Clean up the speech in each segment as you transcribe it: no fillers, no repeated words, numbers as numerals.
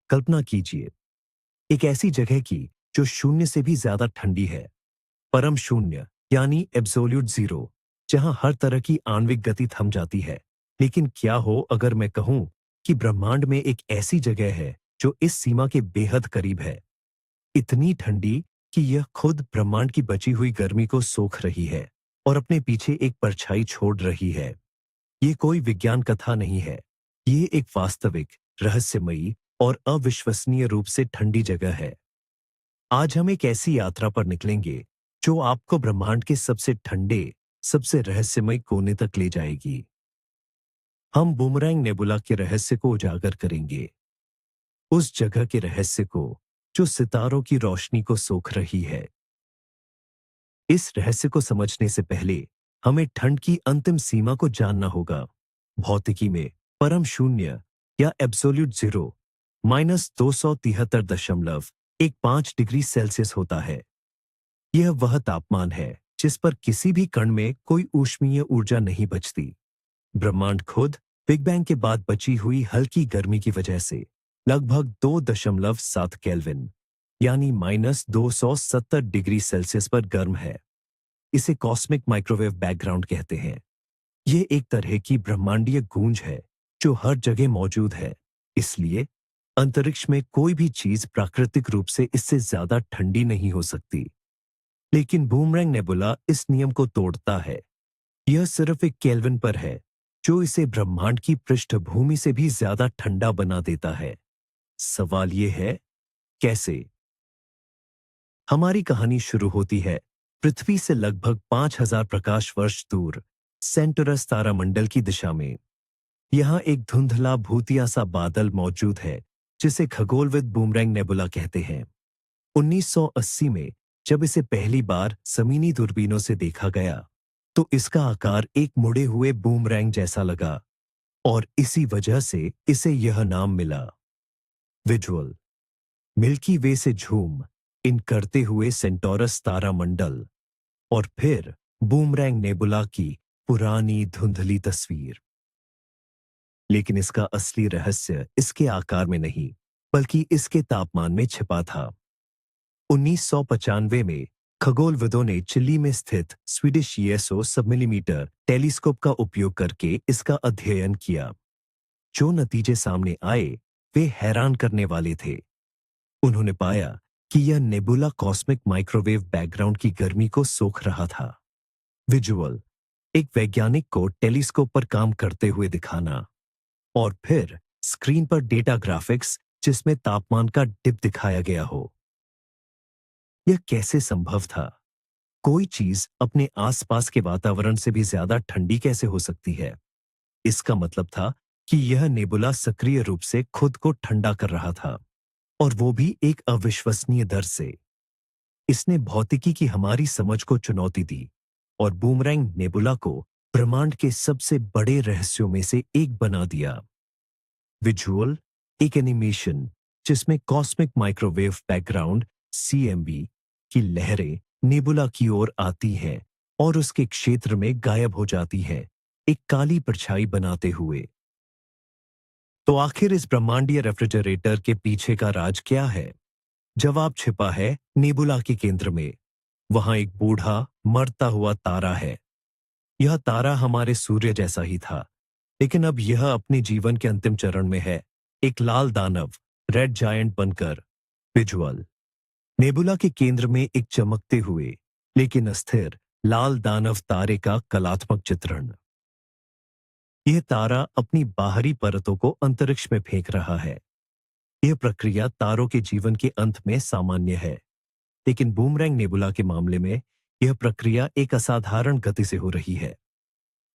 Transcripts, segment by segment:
कल्पना कीजिए, एक ऐसी जगह की जो शून्य से भी ज्यादा ठंडी है, परम शून्य यानी एब्सोल्यूट जीरो, जहां हर तरह की आणविक गति थम जाती है। लेकिन क्या हो अगर मैं कहूं कि ब्रह्मांड में एक ऐसी जगह है जो इस सीमा के बेहद करीब है, इतनी ठंडी कि यह खुद ब्रह्मांड की बची हुई गर्मी को सोख रही है और अपने पीछे एक परछाई छोड़ रही है। ये कोई विज्ञान कथा नहीं है, ये एक वास्तविक, रहस्यमयी और अविश्वसनीय रूप से ठंडी जगह है। आज हम एक ऐसी यात्रा पर निकलेंगे जो आपको ब्रह्मांड के सबसे ठंडे, सबसे रहस्यमय कोने तक ले जाएगी। हम बूमरैंग नेबुला के रहस्य को उजागर करेंगे, उस जगह के रहस्य को जो सितारों की रोशनी को सोख रही है। इस रहस्य को समझने से पहले हमें ठंड की अंतिम सीमा को जानना होगा। भौतिकी में परम शून्य या एब्सोल्यूट जीरो -273.15 डिग्री सेल्सियस होता है। यह वह तापमान है जिस पर किसी भी कण में कोई ऊष्मीय ऊर्जा नहीं बचती। ब्रह्मांड खुद बिग बैंग के बाद बची हुई हल्की गर्मी की वजह से लगभग 2.7 केल्विन यानी -270 डिग्री सेल्सियस पर गर्म है। इसे कॉस्मिक माइक्रोवेव बैकग्राउंड कहते हैं। यह एक तरह की ब्रह्मांडीय गूंज है जो हर जगह मौजूद है। इसलिए अंतरिक्ष में कोई भी चीज प्राकृतिक रूप से इससे ज्यादा ठंडी नहीं हो सकती। लेकिन बूमरैंग नेबुला इस नियम को तोड़ता है। यह सिर्फ एक केल्विन पर है जो इसे ब्रह्मांड की पृष्ठभूमि से भी ज्यादा ठंडा बना देता है। सवाल यह है, कैसे? हमारी कहानी शुरू होती है पृथ्वी से लगभग 5000 प्रकाश वर्ष दूर सेंटोरस तारामंडल की दिशा में। यहां एक धुंधला भूतिया सा बादल मौजूद है जिसे खगोलविद बूमरैंग नेबुला कहते हैं। 1980 में जब इसे पहली बार जमीनी दूरबीनों से देखा गया तो इसका आकार एक मुड़े हुए बूमरैंग जैसा लगा और इसी वजह से इसे यह नाम मिला। विजुअल: मिल्की वे से झूम इन करते हुए सेंटोरस तारामंडल और फिर बूमरैंग नेबुला की पुरानी धुंधली तस्वीर। लेकिन इसका असली रहस्य इसके आकार में नहीं बल्कि इसके तापमान में छिपा था। 1995 में खगोलविदों ने चिली में स्थित स्वीडिश ईएसओ सबमिलीमीटर टेलीस्कोप का उपयोग करके इसका अध्ययन किया। जो नतीजे सामने आए वे हैरान करने वाले थे। उन्होंने पाया कि यह नेबुला कॉस्मिक माइक्रोवेव बैकग्राउंड की गर्मी को सोख रहा था। विजुअल: एक वैज्ञानिक को टेलीस्कोप पर काम करते हुए दिखाना और फिर स्क्रीन पर डेटा ग्राफिक्स जिसमें तापमान का डिप दिखाया गया हो। यह कैसे संभव था? कोई चीज अपने आसपास के वातावरण से भी ज्यादा ठंडी कैसे हो सकती है? इसका मतलब था कि यह नेबुला सक्रिय रूप से खुद को ठंडा कर रहा था और वो भी एक अविश्वसनीय दर से। इसने भौतिकी की हमारी समझ को चुनौती दी और बूमरैंग नेबुला को ब्रह्मांड के सबसे बड़े रहस्यों में से एक बना दिया। विजुअल: एक एनिमेशन जिसमें कॉस्मिक माइक्रोवेव बैकग्राउंड सीएमबी की लहरें नेबुला की ओर आती हैं और उसके क्षेत्र में गायब हो जाती हैं, एक काली परछाई बनाते हुए। तो आखिर इस ब्रह्मांडीय रेफ्रिजरेटर के पीछे का राज क्या है? जवाब छिपा है नेबुला के केंद्र में। वहां एक बूढ़ा मरता हुआ तारा है। यह तारा हमारे सूर्य जैसा ही था, लेकिन अब यह अपने जीवन के अंतिम चरण में है, एक लाल दानव, रेड जायंट बनकर। विजुअल: नेबुला के केंद्र में एक चमकते हुए लेकिन अस्थिर लाल दानव तारे का कलात्मक चित्रण। यह तारा अपनी बाहरी परतों को अंतरिक्ष में फेंक रहा है। यह प्रक्रिया तारों के जीवन के अंत में सामान्य है, लेकिन बूमरैंग नेबुला के मामले में यह प्रक्रिया एक असाधारण गति से हो रही है।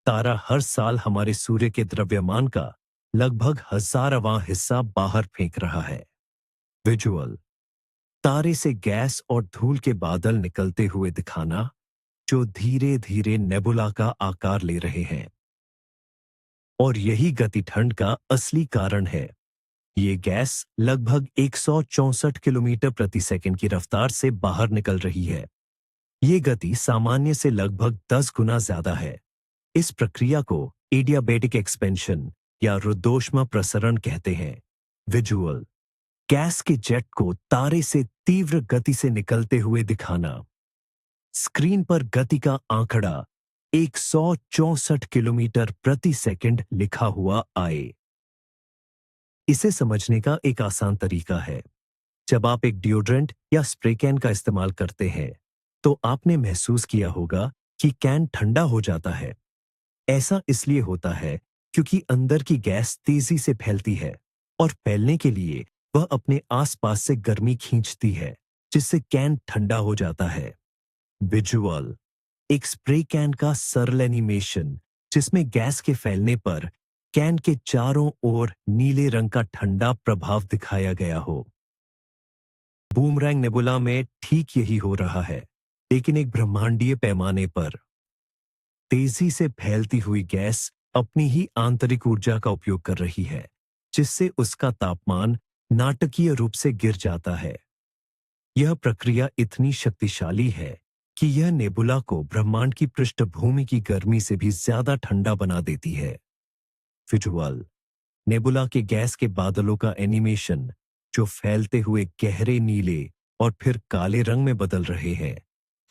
तारा हर साल हमारे सूर्य के द्रव्यमान का लगभग 1000वां हिस्सा बाहर फेंक रहा है। विजुअल: तारे से गैस और धूल के बादल निकलते हुए दिखाना जो धीरे धीरे नेबुला का आकार ले रहे हैं। और यही गति ठंड का असली कारण है। ये गैस लगभग 164 किलोमीटर प्रति सेकंड की रफ्तार से बाहर निकल रही है। ये गति सामान्य से लगभग 10 गुना ज्यादा है। इस प्रक्रिया को एडियाबेटिक एक्सपेंशन या रुद्धोष्मा प्रसरण कहते हैं। विजुअल: गैस के जेट को तारे से तीव्र गति से निकलते हुए दिखाना। स्क्रीन पर गति का आंकड़ा 164 किलोमीटर प्रति सेकंड लिखा हुआ आए। इसे समझने का एक आसान तरीका है। जब आप एक डिओड्रेंट या स्प्रे कैन का इस्तेमाल करते हैं, तो आपने महसूस किया होगा कि कैन ठंडा हो जाता है। ऐसा इसलिए होता है क्योंकि अंदर की गैस तेजी से फैलती है और फैलने के लिए वह अपने आसपास से गर्मी खींचती है, जिससे कैन ठंडा हो जाता है। विजुअल, एक स्प्रे कैन का सरल एनिमेशन जिसमें गैस के फैलने पर कैन के चारों ओर नीले रंग का ठंडा प्रभाव दिखाया गया हो। बूमरैंग नेबुला में ठीक यही हो रहा है, लेकिन एक ब्रह्मांडीय पैमाने पर। तेजी से फैलती हुई गैस अपनी ही आंतरिक ऊर्जा का उपयोग कर रही है, जिससे उसका तापमान नाटकीय रूप से गिर जाता है। यह प्रक्रिया इतनी शक्तिशाली है कि यह नेबुला को ब्रह्मांड की पृष्ठभूमि की गर्मी से भी ज्यादा ठंडा बना देती है। विजुअल, नेबुला के गैस के बादलों का एनिमेशन जो फैलते हुए गहरे नीले और फिर काले रंग में बदल रहे हैं,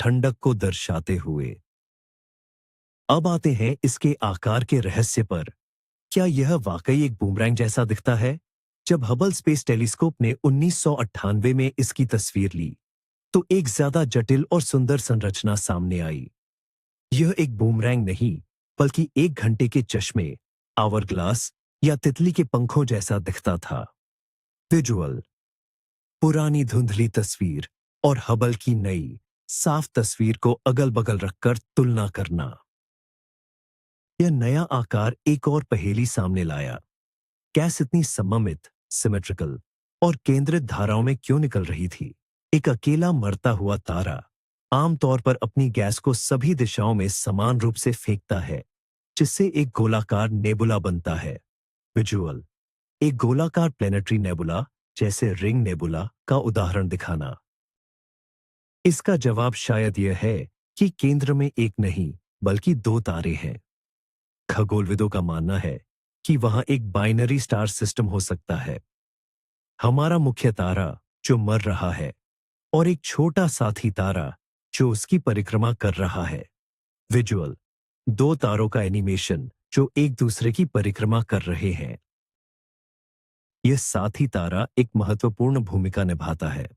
ठंडक को दर्शाते हुए। अब आते हैं इसके आकार के रहस्य पर। क्या यह वाकई एक बूमरैंग जैसा दिखता है? जब हबल स्पेस टेलीस्कोप ने 1998 में इसकी तस्वीर ली, तो एक ज्यादा जटिल और सुंदर संरचना सामने आई। यह एक बूमरैंग नहीं, बल्कि एक घंटे के चश्मे, आवरग्लास या तितली के पंखों जैसा दिखता था। विजुअल, पुरानी धुंधली तस्वीर और हबल की नई, साफ तस्वीर को अगल-बगल रखकर तुलना करना। यह नया आकार एक और पहेली सामने लाया। गैस इतनी सममित, सिमेट्रिकल और केंद्रित धाराओं में क्यों निकल रही थी? एक अकेला मरता हुआ तारा आमतौर पर अपनी गैस को सभी दिशाओं में समान रूप से फेंकता है, जिससे एक गोलाकार नेबुला बनता है। विजुअल, एक गोलाकार प्लैनेटरी नेबुला जैसे रिंग नेबुला का उदाहरण दिखाना। इसका जवाब शायद यह है कि केंद्र में एक नहीं, बल्कि दो तारे हैं। खगोलविदों का मानना है कि वहां एक बाइनरी स्टार सिस्टम हो सकता है। हमारा मुख्य तारा जो मर रहा है और एक छोटा साथी तारा जो उसकी परिक्रमा कर रहा है। विजुअल, दो तारों का एनिमेशन जो एक दूसरे की परिक्रमा कर रहे हैं। यह साथी तारा एक महत्वपूर्ण भूमिका निभाता है।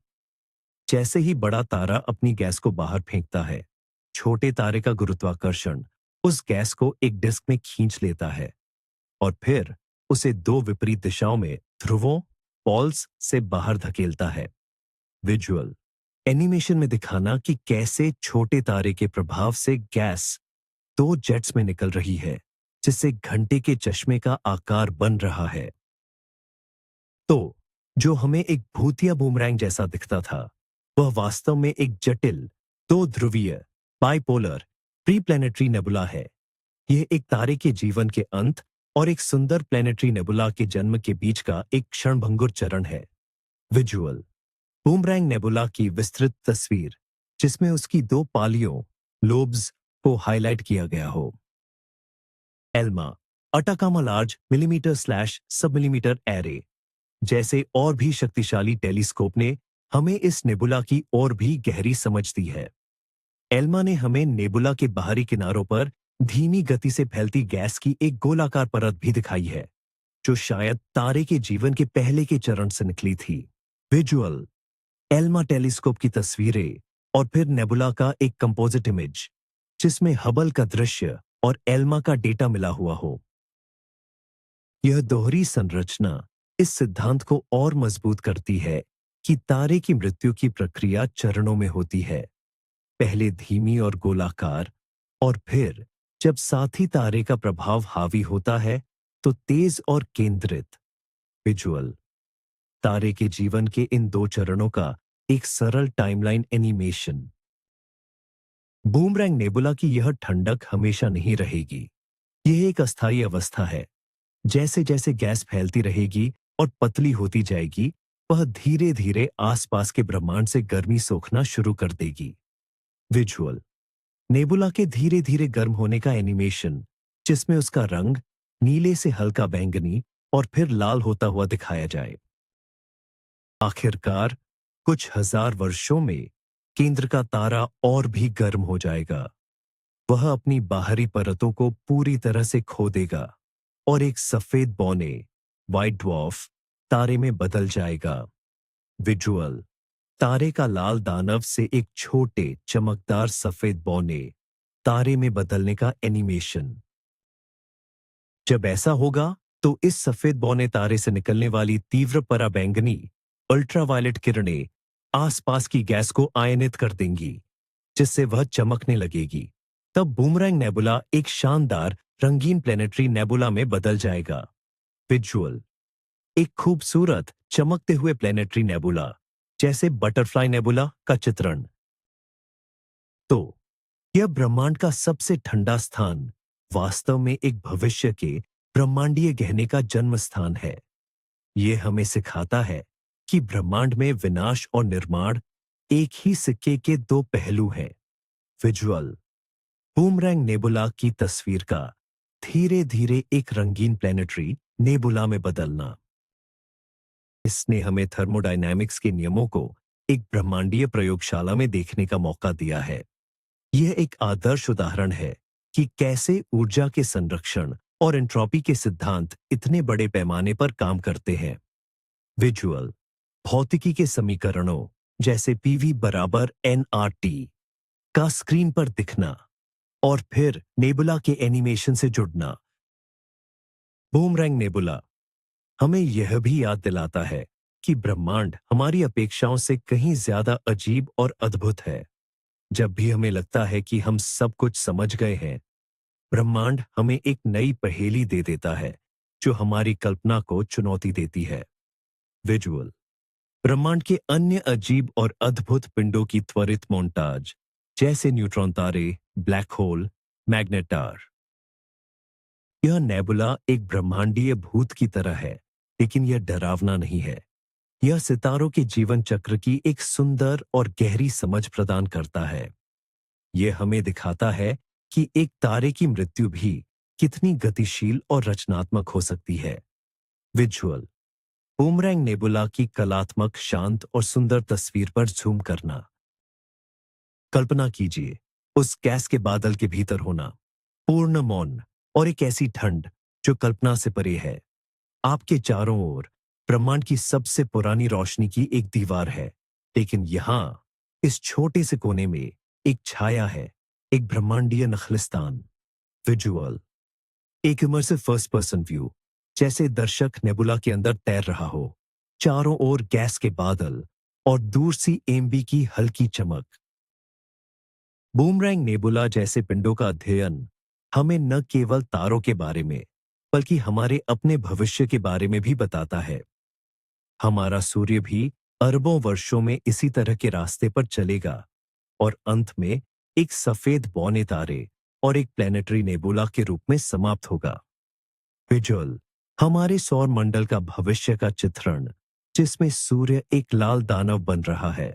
जैसे ही बड़ा तारा अपनी गैस को बाहर फेंकता है, छोटे तारे का गुरुत्वाकर्षण उस गैस को एक डिस्क में खींच लेता है और फिर उसे दो विपरीत दिशाओं में ध्रुवों, पॉल्स से बाहर धकेलता है। विजुअल, एनिमेशन में दिखाना कि कैसे छोटे तारे के प्रभाव से गैस दो जेट्स में निकल रही है, जिससे घंटे के चश्मे का आकार बन रहा है। तो जो हमें एक भूतिया बूमरैंग जैसा दिखता था, वह वास्तव में एक जटिल, दो ध्रुवीय, बाइपोलर, प्री-प्लैनेटरी नेबुला है। यह एक तारे के जीवन के अंत और एक सुंदर प्लैनेटरी नेबुला के जन्म के बीच का एक क्षणभंगुर चरण है। विजुअल, बूमरैंग नेबुला की विस्तृत तस्वीर, जिसमें उसकी दो पालियों, लोब्स, को हाईलाइट किया गया हो। Elma, Atacama large millimetre slash सब मिलीमीटर एरे जैसे और भी शक्तिशाली टेलीस्कोप ने हमें इस नेबुला की और भी गहरी समझ दी है। एल्मा ने हमें नेबुला के बाहरी किनारों पर धीमी गति से फैलती गैस की एक गोलाकार परत भी दिखाई है, जो शायद तारे के जीवन के पहले के चरण से निकली थी। विजुअल, एल्मा टेलीस्कोप की तस्वीरें और फिर नेबुला का एक कंपोजिट इमेज, जिसमें हबल का दृश्य और एल्मा का डेटा मिला हुआ हो। यह दोहरी संरचना इस सिद्धांत को और मजबूत करती है कि तारे की मृत्यु की प्रक्रिया चरणों में होती है। पहले धीमी और गोलाकार, और फिर जब साथी तारे का प्रभाव हावी होता है, तो तेज और केंद्रित। विजुअल, तारे के जीवन के इन दो चरणों का एक सरल टाइमलाइन एनिमेशन। बूमरैंग नेबुला की यह ठंडक हमेशा नहीं रहेगी। यह एक अस्थायी अवस्था है। जैसे जैसे गैस फैलती रहेगी और पतली होती जाएगी, वह धीरे धीरे आसपास के ब्रह्मांड से गर्मी सोखना शुरू कर देगी। विजुअल, नेबुला के धीरे धीरे गर्म होने का एनिमेशन, जिसमें उसका रंग नीले से हल्का बैंगनी और फिर लाल होता हुआ दिखाया जाए। आखिरकार कुछ हजार वर्षों में केंद्र का तारा और भी गर्म हो जाएगा। वह अपनी बाहरी परतों को पूरी तरह से खो देगा और एक सफेद बौने व्हाइट ड्वार्फ तारे में बदल जाएगा। विजुअल, तारे का लाल दानव से एक छोटे चमकदार सफेद बौने तारे में बदलने का एनिमेशन। जब ऐसा होगा तो इस सफेद बौने तारे से निकलने वाली तीव्र पराबैंगनी अल्ट्रावायलेट किरणें आसपास की गैस को आयनित कर देंगी, जिससे वह चमकने लगेगी। तब बूमरैंग नेबुला एक शानदार रंगीन प्लेनेटरी नेबुला में बदल जाएगा। विजुअल, एक खूबसूरत चमकते हुए प्लेनेटरी नेबुला जैसे बटरफ्लाई नेबुला का चित्रण। तो यह ब्रह्मांड का सबसे ठंडा स्थान वास्तव में एक भविष्य के ब्रह्मांडीय गहने का जन्म स्थान है। यह हमें सिखाता है कि ब्रह्मांड में विनाश और निर्माण एक ही सिक्के के दो पहलू हैं। विजुअल, बूमरैंग नेबुला की तस्वीर का धीरे धीरे एक रंगीन प्लेनेटरी नेबुला में बदलना। इसने हमें थर्मोडायनामिक्स के नियमों को एक ब्रह्मांडीय प्रयोगशाला में देखने का मौका दिया है। यह एक आदर्श उदाहरण है कि कैसे ऊर्जा के संरक्षण और एंट्रोपी के सिद्धांत इतने बड़े पैमाने पर काम करते हैं। विजुअल, भौतिकी के समीकरणों जैसे पीवी बराबर एनआरटी का स्क्रीन पर दिखना और फिर नेबुला के एनिमेशन से जुड़ना। बूमरैंग नेबुला हमें यह भी याद दिलाता है कि ब्रह्मांड हमारी अपेक्षाओं से कहीं ज्यादा अजीब और अद्भुत है। जब भी हमें लगता है कि हम सब कुछ समझ गए हैं, ब्रह्मांड हमें एक नई पहेली दे देता है जो हमारी कल्पना को चुनौती देती है। विजुअल, ब्रह्मांड के अन्य अजीब और अद्भुत पिंडों की त्वरित मोन्टाज जैसे न्यूट्रॉन तारे, ब्लैक होल, मैग्नेटार। यह नेबुला एक ब्रह्मांडीय भूत की तरह है, लेकिन यह डरावना नहीं है। यह सितारों के जीवन चक्र की एक सुंदर और गहरी समझ प्रदान करता है। यह हमें दिखाता है कि एक तारे की मृत्यु भी कितनी गतिशील और रचनात्मक हो सकती है। विजुअल, बूमरैंग नेबुला की कलात्मक, शांत और सुंदर तस्वीर पर जूम करना। कल्पना कीजिए उस गैस के बादल के भीतर होना, पूर्ण मौन और एक ऐसी ठंड जो कल्पना से परे है। आपके चारों ओर ब्रह्मांड की सबसे पुरानी रोशनी की एक दीवार है, लेकिन यहां इस छोटे से कोने में एक छाया है, एक ब्रह्मांडीय नखलिस्तान। विजुअल, एक इमर्सिव फर्स्ट पर्सन व्यू, जैसे दर्शक नेबुला के अंदर तैर रहा हो, चारों ओर गैस के बादल और दूर सी एम्बी की हल्की चमक। बूमरैंग नेबुला जैसे पिंडों का अध्ययन हमें न केवल तारों के बारे में बल्कि हमारे अपने भविष्य के बारे में भी बताता है। हमारा सूर्य भी अरबों वर्षों में इसी तरह के रास्ते पर चलेगा और अंत में एक सफेद बौने तारे और एक प्लैनेटरी नेबुला के रूप में समाप्त होगा। विजुअल, हमारे सौर मंडल का भविष्य का चित्रण जिसमें सूर्य एक लाल दानव बन रहा है।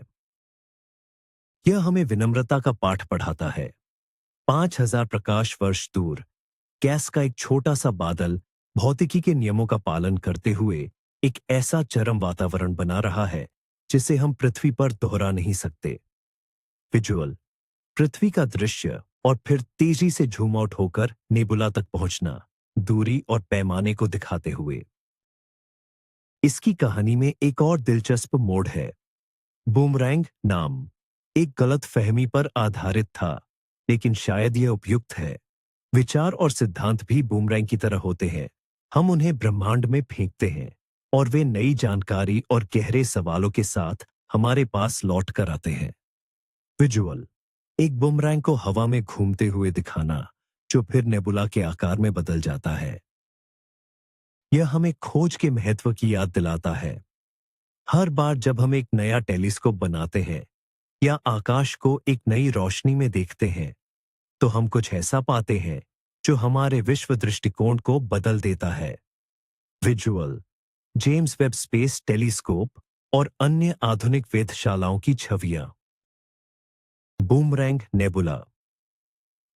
यह हमें विनम्रता का पाठ पढ़ाता है। 5000 प्रकाश वर्ष दूर गैस का एक छोटा सा बादल भौतिकी के नियमों का पालन करते हुए एक ऐसा चरम वातावरण बना रहा है जिसे हम पृथ्वी पर दोहरा नहीं सकते। विजुअल, पृथ्वी का दृश्य और फिर तेजी से झूम आउट होकर नेबुला तक पहुंचना, दूरी और पैमाने को दिखाते हुए। इसकी कहानी में एक और दिलचस्प मोड़ है। बूमरैंग नाम एक गलत फहमी पर आधारित था, लेकिन शायद यह उपयुक्त है। विचार और सिद्धांत भी बूमरैंग की तरह होते हैं। हम उन्हें ब्रह्मांड में फेंकते हैं और वे नई जानकारी और गहरे सवालों के साथ हमारे पास लौट कर आते हैं। विजुअल, एक बूमरैंग को हवा में घूमते हुए दिखाना जो फिर नेबुला के आकार में बदल जाता है। यह हमें खोज के महत्व की याद दिलाता है। हर बार जब हम एक नया टेलीस्कोप बनाते हैं या आकाश को एक नई रोशनी में देखते हैं, तो हम कुछ ऐसा पाते हैं जो हमारे विश्व दृष्टिकोण को बदल देता है। Visual, James Webb space telescope और अन्य आधुनिक वेधशालाओं की छवियां। बूमरैंग नेबुला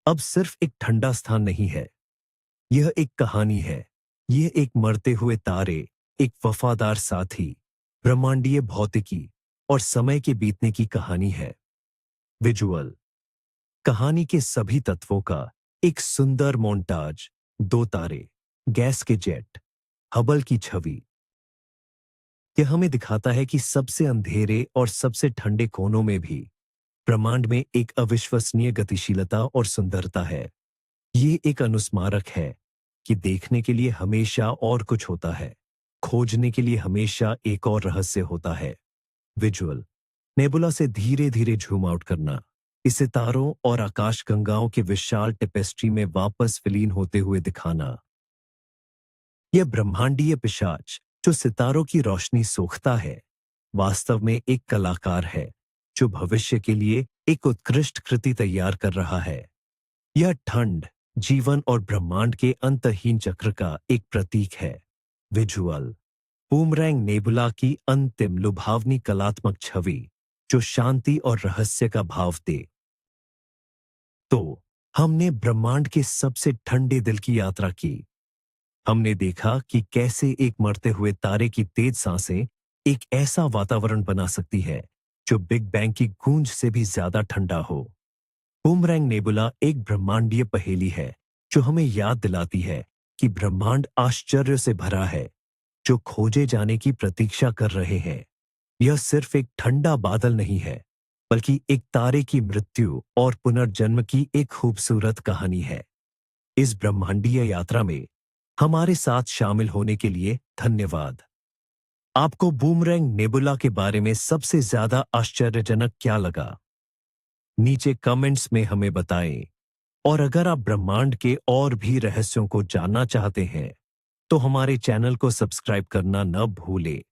अब सिर्फ एक ठंडा स्थान नहीं है, यह एक कहानी है। यह एक मरते हुए तारे, एक वफादार साथी, ब्रह्मांडीय भौतिकी और समय के बीतने की कहानी है। विजुअल कहानी के सभी तत्वों का एक सुंदर मोन्टाज, 2 तारे, गैस के जेट, हबल की छवि। यह हमें दिखाता है कि सबसे अंधेरे और सबसे ठंडे कोनों में भी ब्रह्मांड में एक अविश्वसनीय गतिशीलता और सुंदरता है। ये एक अनुस्मारक है कि देखने के लिए हमेशा और कुछ होता है, खोजने के लिए हमेशा एक और रहस्य होता है। विजुअल नेबुला से धीरे धीरे झूम आउट करना, इस सितारों और आकाशगंगाओं के विशाल टेपेस्ट्री में वापस विलीन होते हुए दिखाना। यह ब्रह्मांडीय पिशाच जो सितारों की रोशनी सोखता है, वास्तव में एक कलाकार है जो भविष्य के लिए एक उत्कृष्ट कृति तैयार कर रहा है। यह ठंड, जीवन और ब्रह्मांड के अंतहीन चक्र का एक प्रतीक है। विजुअल बूमरैंग नेबुला की अंतिम लुभावनी कलात्मक छवि जो शांति और रहस्य का भाव दे। तो हमने ब्रह्मांड के सबसे ठंडे दिल की यात्रा की। हमने देखा कि कैसे एक मरते हुए तारे की तेज सांसें एक ऐसा वातावरण बना सकती है जो बिग बैंग की गूंज से भी ज्यादा ठंडा हो। बूमरैंग नेबुला एक ब्रह्मांडीय पहेली है जो हमें याद दिलाती है कि ब्रह्मांड आश्चर्य से भरा है, जो खोजे जाने की प्रतीक्षा कर रहे हैं। यह सिर्फ एक ठंडा बादल नहीं है, बल्कि एक तारे की मृत्यु और पुनर्जन्म की एक खूबसूरत कहानी है। इस ब्रह्मांडीय यात्रा में हमारे साथ शामिल होने के लिए धन्यवाद। आपको बूमरैंग नेबुला के बारे में सबसे ज्यादा आश्चर्यजनक क्या लगा? नीचे कमेंट्स में हमें बताएं। और अगर आप ब्रह्मांड के और भी रहस्यों को जानना चाहते हैं, तो हमारे चैनल को सब्सक्राइब करना न भूलें।